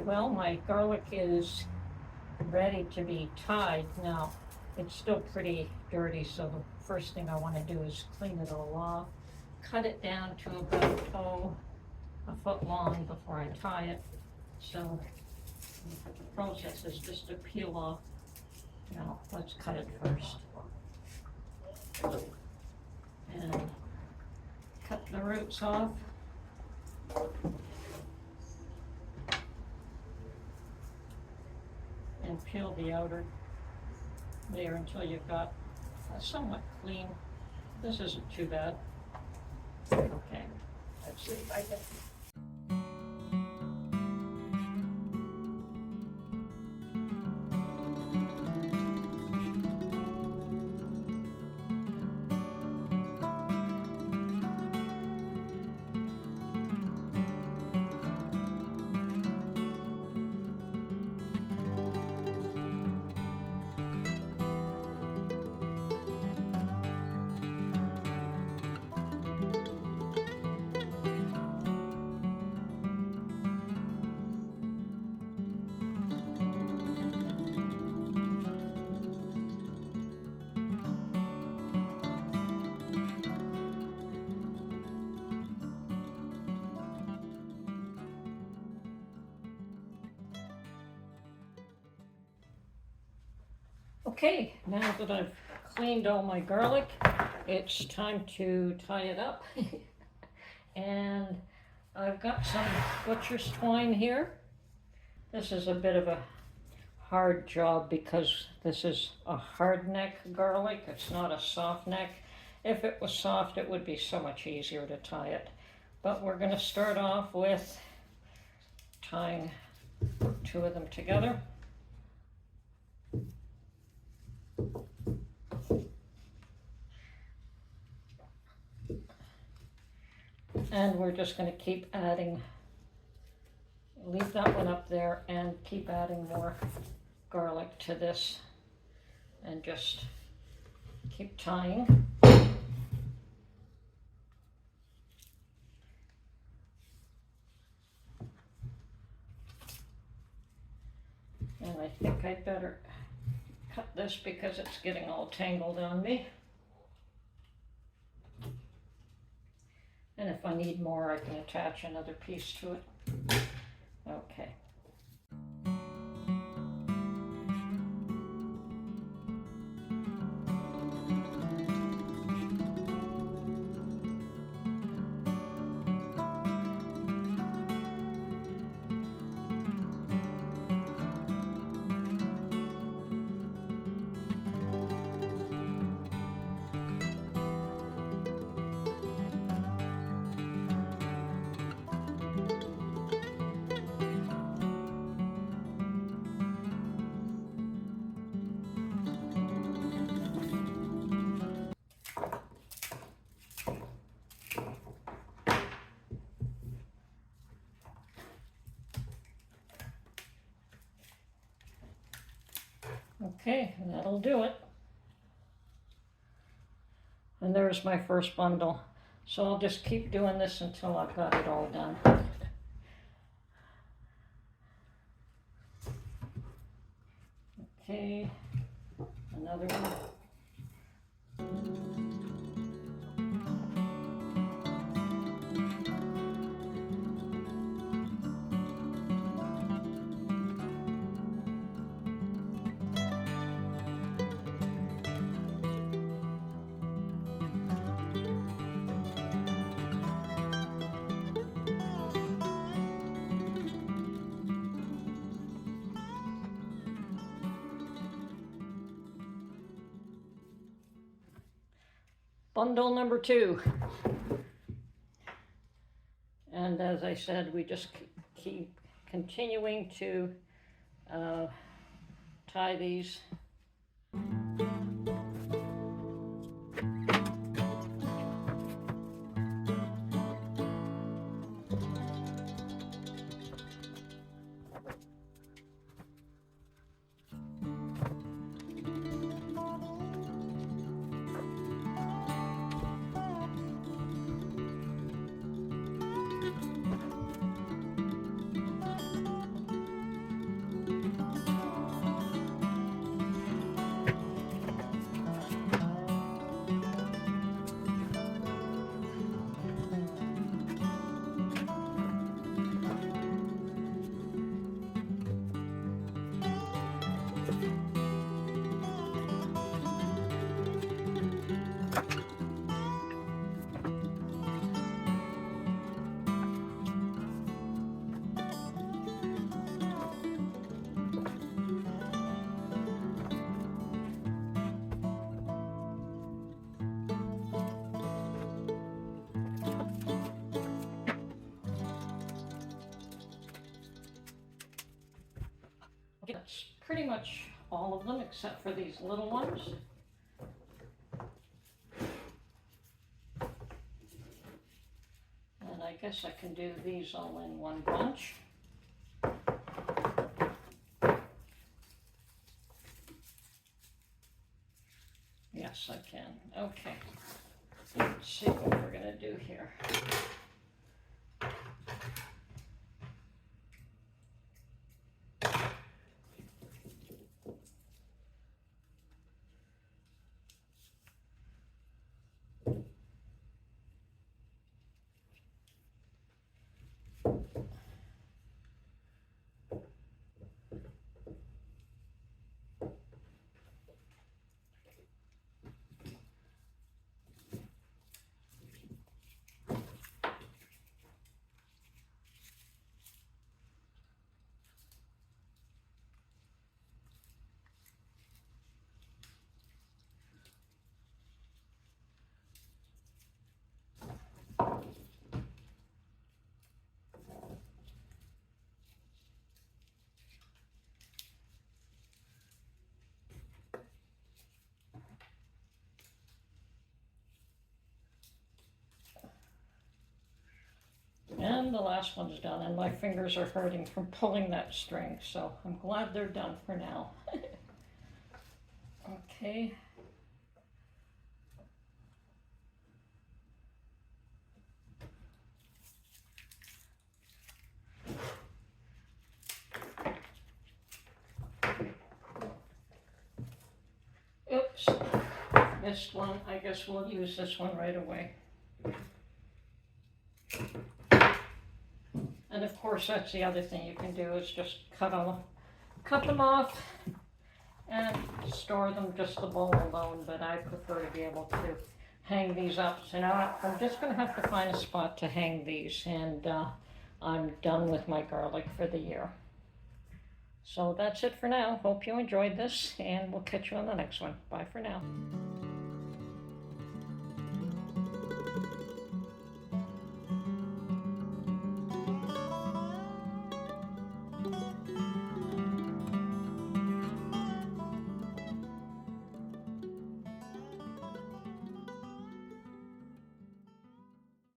Well, my garlic is ready to be tied. Now, it's still pretty dirty, so the first thing I want to do is clean it all off. Cut it down to about, a foot long before I tie it. So the process is just to peel off. Now, let's cut it first. And cut the roots off. And peel the outer layer until you've got a somewhat clean. This isn't too bad. Okay, let's see if I can. Okay, now that I've cleaned all my garlic, it's time to tie it up. And I've got some butcher's twine here. This is a bit of a hard job because this is a hard neck garlic. It's not a soft neck. If it was soft, it would be so much easier to tie it. But we're going to start off with tying two of them together. And we're just going to keep adding, leave that one up there and keep adding more garlic to this and just keep tying. And I think I'd better cut this because it's getting all tangled on me. And if I need more, I can attach another piece to it. Okay. Okay, that'll do it. And there's my first bundle. So I'll just keep doing this until I've got it all done. Okay, another one. Bundle number 2. And as I said, we just keep continuing to tie these. That's pretty much all of them except for these little ones. And I guess I can do these all in one bunch. Yes, I can. Okay. Let's see what we're going to do here. And the last one's done, and my fingers are hurting from pulling that string, so I'm glad they're done for now. Okay. Oops, missed one. I guess we'll use this one right away. And of course, that's the other thing you can do is just cut them off and store them just the bowl alone, but I prefer to be able to hang these up. So now I'm just going to have to find a spot to hang these, and I'm done with my garlic for the year. So that's it for now. Hope you enjoyed this, and we'll catch you on the next one. Bye for now.